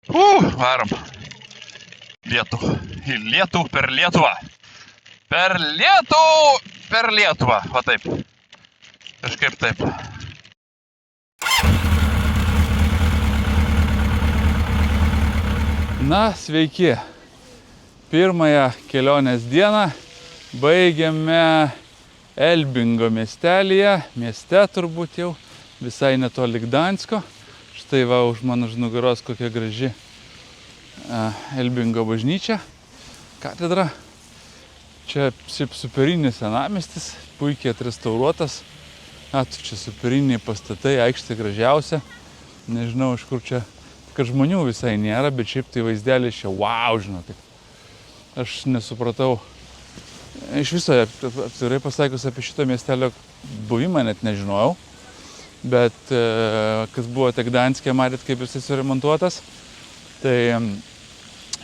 Varom. Lietų. Į lietų per Lietuvą. Per Lietuvą. Va taip. Kažkaip taip. Na, sveiki. Pirmąją kelionės dieną baigiame Elbingo miestelyje. Mieste turbūt jau visai netoli Gdansko. Štai va, už mano nugaros kokia graži Elbingo bažnyčia, katedra. Čia superinis senamiestis, puikiai atrestauruotas. Čia superiniai pastatai, aikštė gražiausia. Nežinau, iš kur čia, kad žmonių visai nėra, bet šiaip tai vaizdelis čia, wow, žinokit. Aš nesupratau, iš viso, apsirai pasakius, apie šito miestelio buvimą net nežinojau. Bet kas buvote Gdanske, matėt, kaip jisai suremontuotas. Tai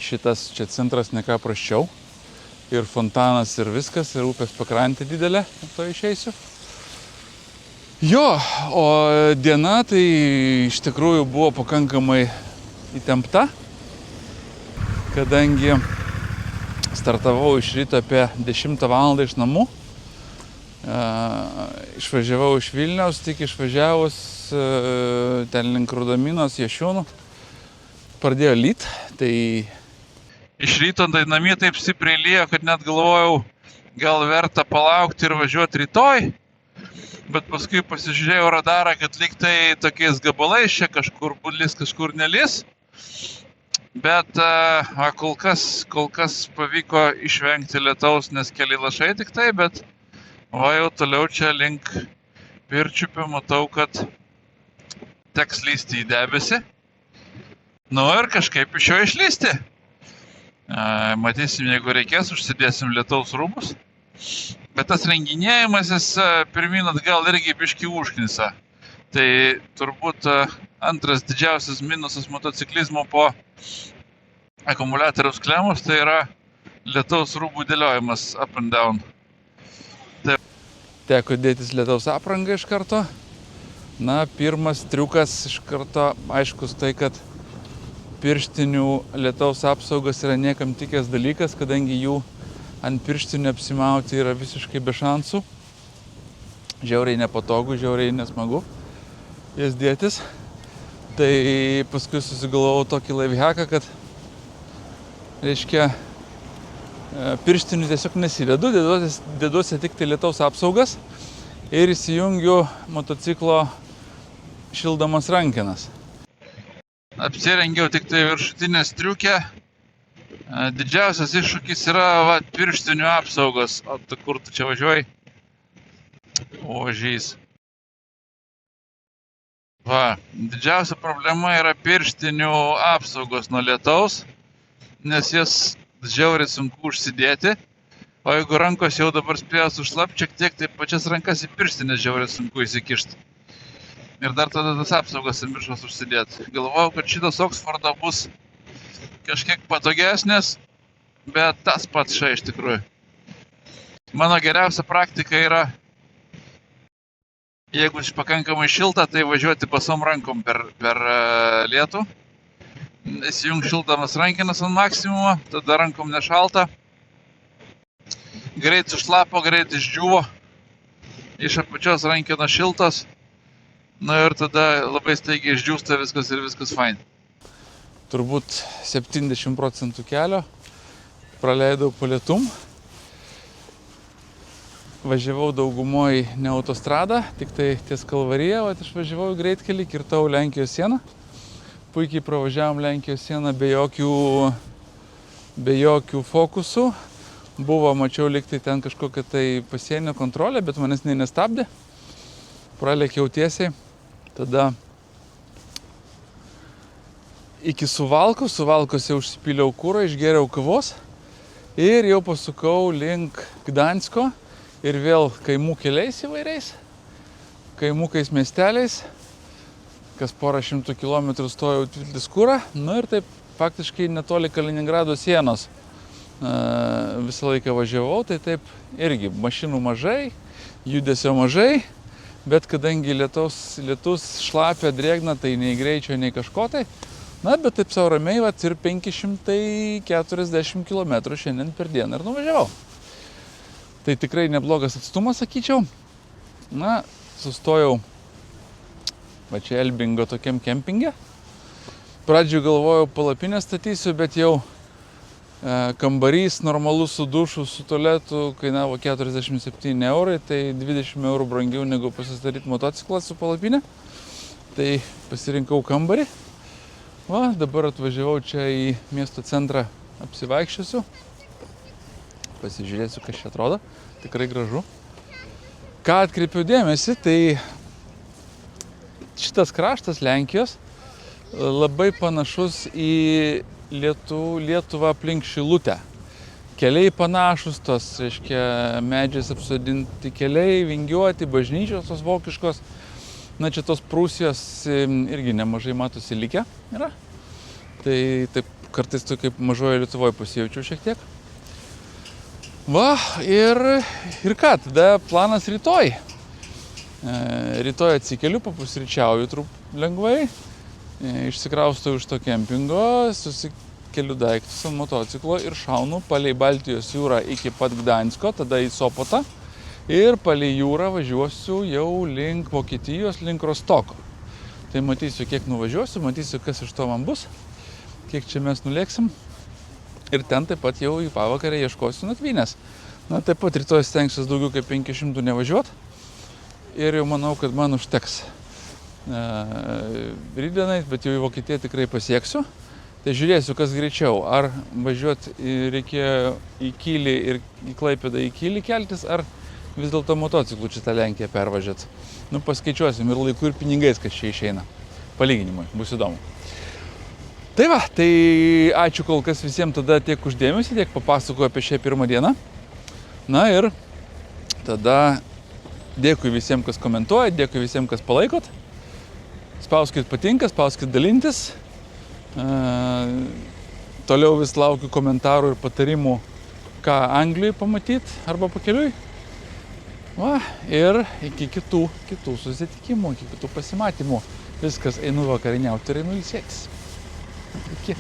šitas čia centras ne ką prasčiau. Ir fontanas, ir viskas, ir upės pakrantė didelė, to išeisiu. Jo, o diena tai iš tikrųjų buvo pakankamai įtempta, kadangi startavau iš ryto apie 10 val. Iš namų. Išvažiavau iš Vilniaus, tik išvažiavus ten link Rudaminos, Jašiūnų. Pradėjo lyt, tai iš ryto tai namie taip stipriai lyjo, kad net galvojau, gal verta palaukti ir važiuoti rytoj. Bet paskui pasižiūrėjau radarą, kad lyg tai tokiais gabalais čia kažkur lis, kažkur nelis. Bet kol kas pavyko išvengti lietaus, nes keli lašai tik tai, bet va jau toliau čia link Pirčiupio matau, kad teks lysti į debesį. Nu ir kažkaip iš jo išlysti. Matysim, jeigu reikės, užsidėsim lietaus rūbus. Bet tas renginėjimasis pirmin atgal irgi biškį užknisa. Tai turbūt antras didžiausias minusas motociklizmo po akumuliatoriaus klemos, tai yra lietaus rūbų dėliojimas up and down. Teko dėtis lietaus aprangą iš karto. Na, pirmas triukas iš karto aiškus tai, kad pirštinių lietaus apsaugas yra niekam tikęs dalykas, kadangi jų ant pirštinių apsimauti yra visiškai be šansų. Žiauriai nepatogu, žiauriai nesmagu jas dėtis. Tai paskui susigalvojau tokį lifehacką, kad reiškia pirštinių tiesiog nesidedu, deduosi tik tai lietaus apsaugas ir įsijungiu motociklo šildomas rankenas. Apsirengiau tik tai viršutinę striukę. Didžiausias iššūkis yra pirštinių apsaugos. O tu kur tu čia važiuoji? Ožys. Didžiausia problema yra pirštinių apsaugos nuo lietaus, nes jas žiauriai sunku užsidėti. O jeigu rankos jau dabar spėjo sušlapti šiek tiek, tai pačias rankas į pirštinės žiauriai sunku įsikišti. Ir dar tada tas apsaugas ant viršaus užsidėti. Galvojau, kad šitas Oksfordo bus kažkiek patogesnės, bet tas pats iš tikrųjų. Mano geriausia praktika yra, jeigu pakankamai šilta, tai važiuoti basom rankom per lietų. Įsijung šildamas rankinas ant maksimumo, tada rankom nešalta. Greit sušlapo, greit išdžiuvo. Iš apačios rankinos šiltos. Na ir tada labai staigiai išdžiūsta viskas ir viskas fain. Turbūt 70% kelio praleidau po lietum. Važiavau daugumoj ne autostradą, tik tai ties Kalvarija, o išvažiavau į greitkelį, kirtau Lenkijos sieną. Puikiai pravažiavom Lenkijos sieną be jokių fokusų. Mačiau liktai ten kažkokią tai pasienio kontrolę, bet manęs nestabdė. Pralėkiau tiesiai, tada iki Suvalkose užsipyliau kurą, išgėriau kavos ir jau pasukau link Gdansko ir vėl kaimų keliais įvairiais, kaimukais miesteliais, kas porą šimtų kilometrų stojau tviltis kurą, nu ir taip faktiškai netoli Kaliningrado sienos visą laiką važiavau, tai taip irgi mašinų mažai, judesio mažai. Bet kadangi lietus šlapia, drėgna, tai nei greičio, nei kažko tai, Na, bet taip sau ramiai, vat, ir 540 km šiandien per dieną ir nuvažiavau. Tai tikrai neblogas atstumas, sakyčiau. Na, sustojau va čia Elbingo tokiam kempinge. Pradžioj galvojau palapinę statysiu, bet jau kambarys normalus su dušu, su tualetu kainavo 47 eurai, tai 20 eurų brangiau negu pasistatyti motociklą su palapinė. Tai pasirinkau kambarį. Va, dabar atvažiavau čia į miesto centrą, apsivaikščiosiu. Pasižiūrėsiu, kas čia atrodo. Tikrai gražu. Ką atkreipiau dėmesį, tai šitas kraštas Lenkijos labai panašus į Lietuvą aplink Šilutę. Keliai panašus, tos, reiškia, medžiais apsodinti keliai, vingiuoti, bažnyčios tos vokiškos. Na, čia tos Prūsijos irgi nemažai matosi likę yra. Tai taip kartais tu kaip mažoje Lietuvoje pasijaučiau šiek tiek. Va, ir ką, tada planas rytoj. Rytoj atsikeliu, papusryčiauju lengvai, išsikraustau iš to kempingo, susikeliu daiktus ant motociklo ir šaunu palei Baltijos jūrą iki pat Gdansko, tada į Sopotą. Ir palei jūrą važiuosiu jau link Vokietijos, link Rostoko. Tai matysiu, kiek nuvažiuosiu, matysiu, kas iš to man bus, kiek čia mes nulėksim. Ir ten taip pat jau į pavakarę ieškosiu nakvynės. Na, taip pat rytoj stengsiuos daugiau kaip 500 nevažiuot. Ir jau manau, kad man užteks rytdienai, bet jau į Vokietiją tikrai pasieksiu. Tai žiūrėsiu, kas greičiau. Ar važiuoti reikėjo į Kylį ir į Klaipėdą į Kylį keltis, ar vis dėlto motociklų čia tą Lenkiją pervažiuot. Nu, paskaičiuosim ir laiku, ir pinigais, kas čia išeina. Palyginimui, bus įdomu. Tai va, tai ačiū kol kas visiems tada tiek už dėmesį, tiek papasakoju apie šią pirmą dieną. Na ir tada dėkui visiems, kas komentuoja, dėkui visiems, kas palaikot. Spauskit patinka, spauskit dalintis. Toliau vis laukiu komentarų ir patarimų, ką Anglijoje pamatyti arba pakeliui. Va, ir iki kitų susitikimų, iki kitų pasimatymų. Viskas, einu vakarieniauti ir einu ilsėtis. Iki.